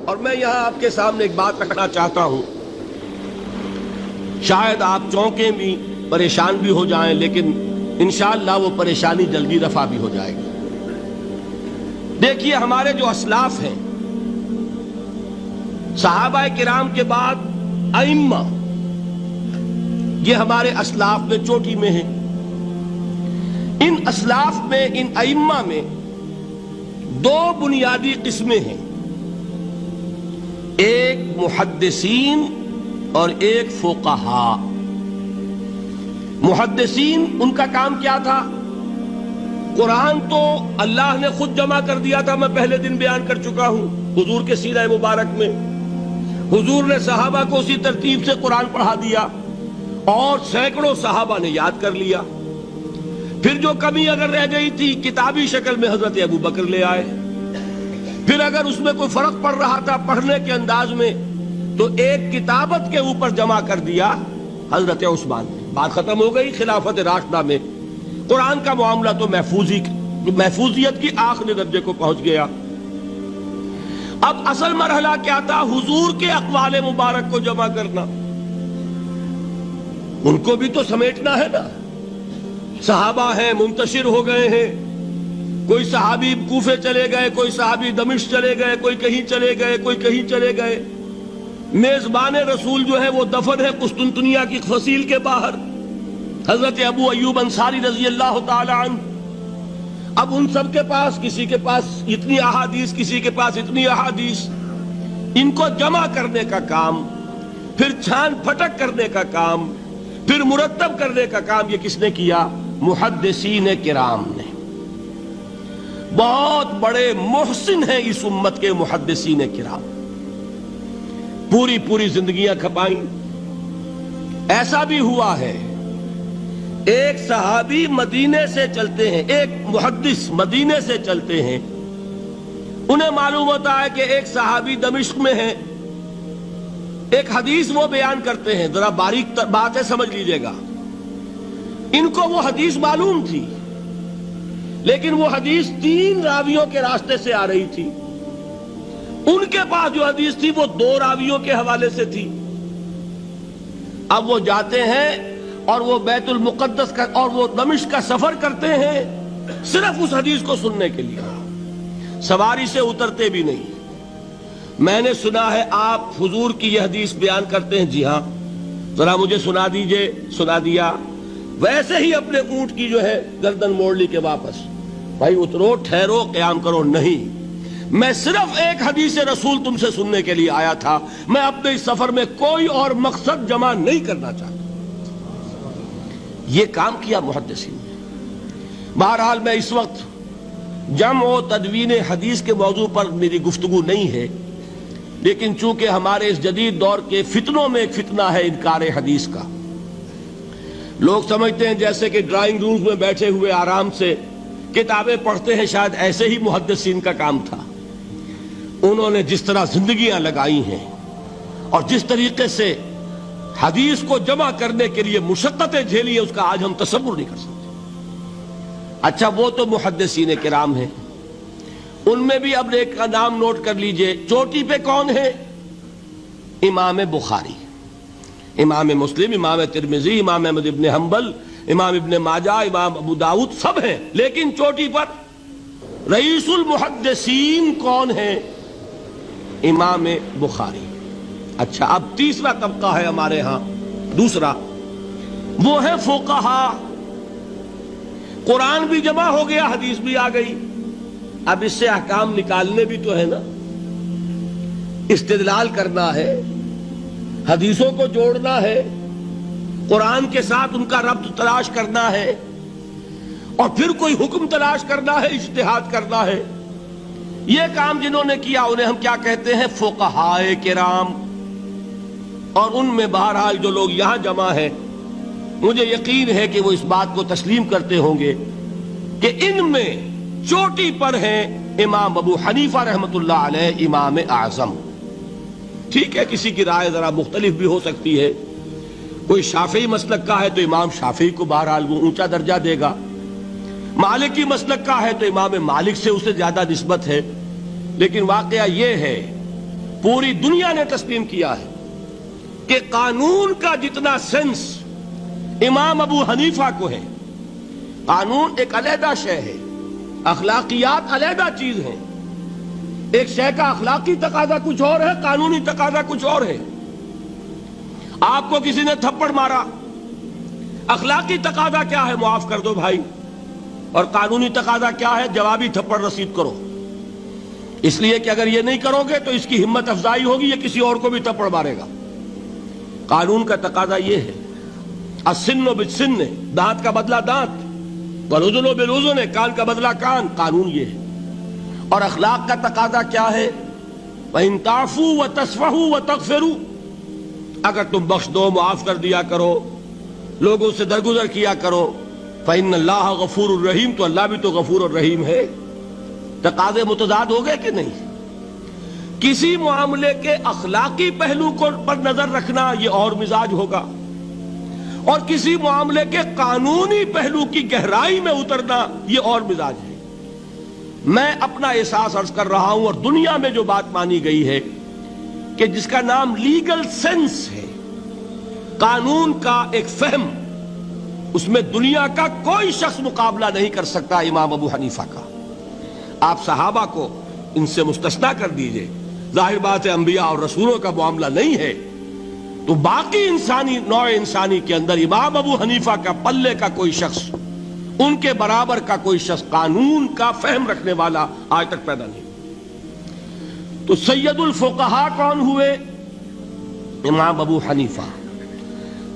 اور میں یہاں آپ کے سامنے ایک بات رکھنا چاہتا ہوں، شاید آپ چونکیں بھی پریشان بھی ہو جائیں، لیکن انشاءاللہ وہ پریشانی جلدی رفع بھی ہو جائے گی۔ دیکھیے ہمارے جو اسلاف ہیں، صحابہ کرام کے بعد ائمہ، یہ ہمارے اسلاف میں چوٹی میں ہیں۔ ان اسلاف میں، ان ائمہ میں دو بنیادی قسمیں ہیں، ایک محدثین اور ایک فقہاء۔ محدثین ان کا کام کیا تھا؟ قرآن تو اللہ نے خود جمع کر دیا تھا، میں پہلے دن بیان کر چکا ہوں حضور کے سیرہ مبارک میں۔ حضور نے صحابہ کو اسی ترتیب سے قرآن پڑھا دیا اور سینکڑوں صحابہ نے یاد کر لیا۔ پھر جو کمی اگر رہ گئی تھی کتابی شکل میں حضرت ابو بکر لے آئے، پھر اگر اس میں کوئی فرق پڑ رہا تھا پڑھنے کے انداز میں تو ایک کتابت کے اوپر جمع کر دیا حضرت عثمان نے۔ بات ختم ہو گئی۔ خلافت راشدہ میں قرآن کا معاملہ تو محفوظیت کی آخری درجے کو پہنچ گیا۔ اب اصل مرحلہ کیا تھا؟ حضور کے اقوال مبارک کو جمع کرنا، ان کو بھی تو سمیٹنا ہے نا۔ صحابہ ہیں، منتشر ہو گئے ہیں، کوئی صحابی کوفے چلے گئے، کوئی صحابی دمشق چلے گئے، کوئی کہیں چلے گئے، کوئی کہیں چلے گئے۔ میزبان رسول جو ہے وہ دفن ہے قسطنطنیہ کی فصیل کے باہر، حضرت ابو ایوب انصاری رضی اللہ تعالی عنہ۔ اب ان سب کے پاس، کسی کے پاس اتنی احادیث، کسی کے پاس اتنی احادیث، ان کو جمع کرنے کا کام، پھر چھان پھٹک کرنے کا کام، پھر مرتب کرنے کا کام، یہ کس نے کیا؟ محدثین کرام نے۔ بہت بڑے محسن ہیں اس امت کے محدثین کرام، پوری زندگیاں کھپائیں۔ ایسا بھی ہوا ہے، ایک صحابی مدینے سے چلتے ہیں، ایک محدث مدینے سے چلتے ہیں، انہیں معلوم ہوتا ہے کہ ایک صحابی دمشق میں ہے، ایک حدیث وہ بیان کرتے ہیں، ذرا باریک باتیں سمجھ لیجئے گا۔ ان کو وہ حدیث معلوم تھی، لیکن وہ حدیث 3 راویوں کے راستے سے آ رہی تھی۔ ان کے پاس جو حدیث تھی وہ 2 راویوں کے حوالے سے تھی۔ اب وہ جاتے ہیں اور وہ بیت المقدس کا اور وہ دمشق کا سفر کرتے ہیں صرف اس حدیث کو سننے کے لیے، سواری سے اترتے بھی نہیں۔ میں نے سنا ہے آپ حضور کی یہ حدیث بیان کرتے ہیں، جی ہاں، ذرا مجھے سنا دیجئے۔ سنا دیا، ویسے ہی اپنے اونٹ کی جو ہے گردن موڑ لی کے واپس، بھائی اترو، ٹھہرو، قیام کرو۔ نہیں، میں صرف ایک حدیث رسول تم سے سننے کے لیے آیا تھا، میں اپنے اس سفر میں کوئی اور مقصد جمع نہیں کرنا چاہتا۔ یہ کام کیا محدثین نے۔ بہرحال میں اس وقت جمع و تدوین حدیث کے موضوع پر میری گفتگو نہیں ہے، لیکن چونکہ ہمارے اس جدید دور کے فتنوں میں ایک فتنہ ہے انکار حدیث کا۔ لوگ سمجھتے ہیں جیسے کہ ڈرائنگ رومز میں بیٹھے ہوئے آرام سے کتابیں پڑھتے ہیں، شاید ایسے ہی محدثین کا کام تھا۔ انہوں نے جس طرح زندگیاں لگائی ہیں اور جس طریقے سے حدیث کو جمع کرنے کے لیے مشقتیں جھیلی ہیں، اس کا آج ہم تصور نہیں کر سکتے۔ اچھا، وہ تو محدثین کرام ہیں، ان میں بھی اب ایک کا نام نوٹ کر لیجئے، چوٹی پہ کون ہے؟ امام بخاری، امام مسلم، امام ترمذی، امام احمد ابن حنبل، امام ابن ماجہ، امام ابو داؤد، سب ہیں، لیکن چوٹی پر رئیس المحدثین کون ہے؟ امام بخاری۔ اچھا، اب تیسرا طبقہ ہے ہمارے ہاں، دوسرا، وہ ہے فقہاء۔ قرآن بھی جمع ہو گیا، حدیث بھی آ گئی، اب اس سے احکام نکالنے بھی تو ہے نا، استدلال کرنا ہے، حدیثوں کو جوڑنا ہے، قرآن کے ساتھ ان کا ربط تلاش کرنا ہے، اور پھر کوئی حکم تلاش کرنا ہے، اجتہاد کرنا ہے۔ یہ کام جنہوں نے کیا انہیں ہم کیا کہتے ہیں؟ فقہاء کرام۔ اور ان میں بہرحال جو لوگ یہاں جمع ہیں، مجھے یقین ہے کہ وہ اس بات کو تسلیم کرتے ہوں گے کہ ان میں چوٹی پر ہیں امام ابو حنیفہ رحمۃ اللہ علیہ، امام اعظم۔ ٹھیک ہے، کسی کی رائے ذرا مختلف بھی ہو سکتی ہے، کوئی شافعی مسلک کا ہے تو امام شافعی کو بہرحال وہ اونچا درجہ دے گا، مالکی مسلک کا ہے تو امام مالک سے اسے زیادہ نسبت ہے۔ لیکن واقعہ یہ ہے پوری دنیا نے تسلیم کیا ہے کہ قانون کا جتنا سینس امام ابو حنیفہ کو ہے، قانون ایک علیحدہ شے ہے، اخلاقیات علیحدہ چیز ہے۔ ایک شے کا اخلاقی تقاضا کچھ اور ہے، قانونی تقاضا کچھ اور ہے۔ آپ کو کسی نے تھپڑ مارا، اخلاقی تقاضا کیا ہے؟ معاف کر دو بھائی، اور قانونی تقاضا کیا ہے؟ جوابی تھپڑ رسید کرو، اس لیے کہ اگر یہ نہیں کرو گے تو اس کی ہمت افزائی ہوگی، یہ کسی اور کو بھی تھپڑ مارے گا۔ قانون کا تقاضا یہ ہے، السن بالسن، دانت کا بدلہ دانت، والاذن بالاذن، کان کا بدلہ کان، قانون یہ ہے۔ اور اخلاق کا تقاضا کیا ہے؟ وَإِن تَعْفُوا وَتَصْفَحُوا وَتَغْفِرُوا، اگر تم بخش دو، معاف کر دیا کرو، لوگوں سے درگزر کیا کرو، فَإِنَّ اللَّهَ غَفُورٌ الرحیم، تو اللہ بھی تو غفور الرحیم ہے۔ تقاضے متضاد ہو گئے کہ نہیں؟ کسی معاملے کے اخلاقی پہلو پر نظر رکھنا یہ اور مزاج ہوگا، اور کسی معاملے کے قانونی پہلو کی گہرائی میں اترنا یہ اور مزاج ہے۔ میں اپنا احساس عرض کر رہا ہوں، اور دنیا میں جو بات مانی گئی ہے کہ جس کا نام لیگل سینس ہے، قانون کا ایک فہم، اس میں دنیا کا کوئی شخص مقابلہ نہیں کر سکتا امام ابو حنیفہ کا۔ آپ صحابہ کو ان سے مستثنیٰ کر دیجئے، ظاہر بات ہے انبیاء اور رسولوں کا معاملہ نہیں ہے، تو باقی انسانی نوع انسانی کے اندر امام ابو حنیفہ کا پلے کا کوئی شخص، ان کے برابر کا کوئی شخص قانون کا فہم رکھنے والا آج تک پیدا نہیں۔ تو سید الفقہاء کون ہوئے؟ امام ابو حنیفہ۔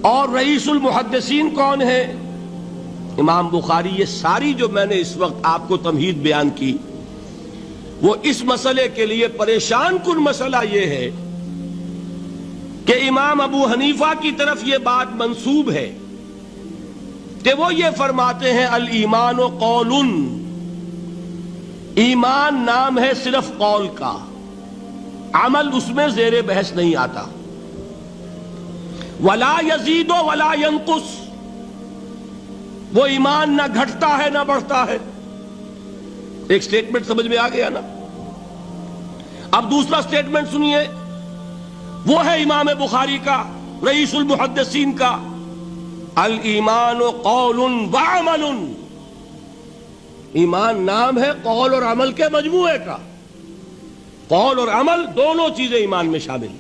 اور رئیس المحدثین کون ہے؟ امام بخاری۔ یہ ساری جو میں نے اس وقت آپ کو تمہید بیان کی، وہ اس مسئلے کے لیے پریشان کن مسئلہ یہ ہے کہ امام ابو حنیفہ کی طرف یہ بات منسوب ہے کہ وہ یہ فرماتے ہیں الایمان قول، ایمان نام ہے صرف قول کا، عمل اس میں زیر بحث نہیں آتا۔ ولا یزید ولا ینقص، وہ ایمان نہ گھٹتا ہے نہ بڑھتا ہے۔ ایک سٹیٹمنٹ سمجھ میں آ گیا نا؟ اب دوسرا سٹیٹمنٹ سنیے، وہ ہے امام بخاری کا، رئیس المحدثین کا، الایمان قول وعمل، ایمان نام ہے قول اور عمل کے مجموعے کا، قول اور عمل دونوں چیزیں ایمان میں شامل۔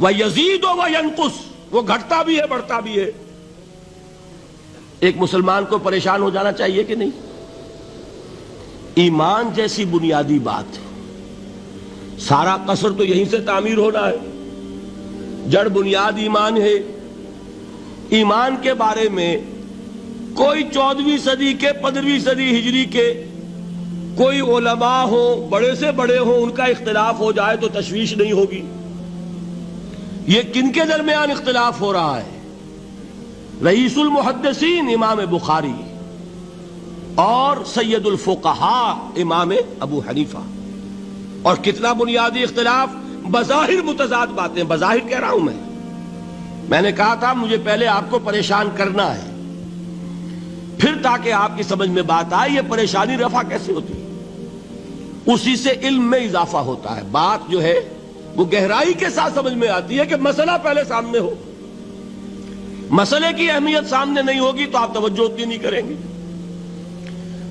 وَيَزِيدُ وَيَنْقُصُ، وہ گھٹتا بھی ہے بڑھتا بھی ہے۔ ایک مسلمان کو پریشان ہو جانا چاہیے کہ نہیں؟ ایمان جیسی بنیادی بات، سارا قصر تو یہیں سے تعمیر ہونا ہے، جڑ بنیاد ایمان ہے۔ ایمان کے بارے میں کوئی 14ویں صدی کے 15ویں صدی ہجری کے کوئی علماء ہوں، بڑے سے بڑے ہوں، ان کا اختلاف ہو جائے تو تشویش نہیں ہوگی۔ یہ کن کے درمیان اختلاف ہو رہا ہے؟ رئیس المحدثین امام بخاری اور سید الفقہاء امام ابو حنیفہ۔ اور کتنا بنیادی اختلاف، بظاہر متضاد باتیں، بظاہر کہہ رہا ہوں میں نے کہا تھا مجھے پہلے آپ کو پریشان کرنا ہے، پھر تاکہ آپ کی سمجھ میں بات آئے یہ پریشانی رفع کیسے ہوتی ہے، اسی سے علم میں اضافہ ہوتا ہے۔ بات جو ہے وہ گہرائی کے ساتھ سمجھ میں آتی ہے کہ مسئلہ پہلے سامنے ہو۔ مسئلے کی اہمیت سامنے نہیں ہوگی تو آپ توجہ اتنی نہیں کریں گے۔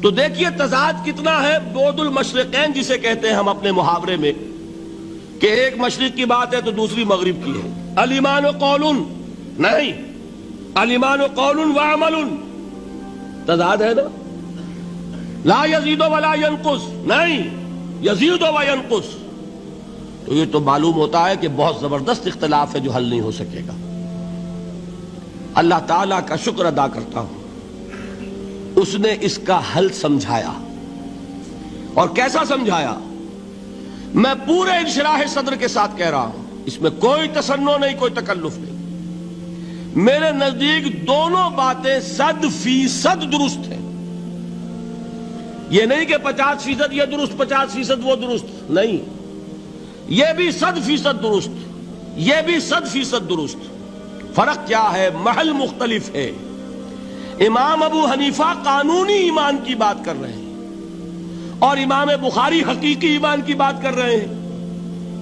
تو دیکھیے تضاد کتنا ہے، بعد المشرقین جسے کہتے ہیں ہم اپنے محاورے میں، کہ ایک مشرق کی بات ہے تو دوسری مغرب کی ہے۔ الایمان قول، نہیں، الایمان قول وعمل، تضاد ہے نا۔ لا یزید ولا ینقص، نہیں، یزید وینقص۔ تو یہ تو معلوم ہوتا ہے کہ بہت زبردست اختلاف ہے جو حل نہیں ہو سکے گا۔ اللہ تعالیٰ کا شکر ادا کرتا ہوں، اس نے اس کا حل سمجھایا۔ اور کیسا سمجھایا؟ میں پورے انشراح صدر کے ساتھ کہہ رہا ہوں، اس میں کوئی تصنع نہیں، کوئی تکلف نہیں۔ میرے نزدیک دونوں باتیں 100% درست ہیں۔ یہ نہیں کہ 50% یہ درست 50% وہ درست، نہیں، یہ بھی 100% درست، یہ بھی 100% درست۔ فرق کیا ہے؟ محل مختلف ہے۔ امام ابو حنیفہ قانونی ایمان کی بات کر رہے ہیں اور امام بخاری حقیقی ایمان کی بات کر رہے ہیں۔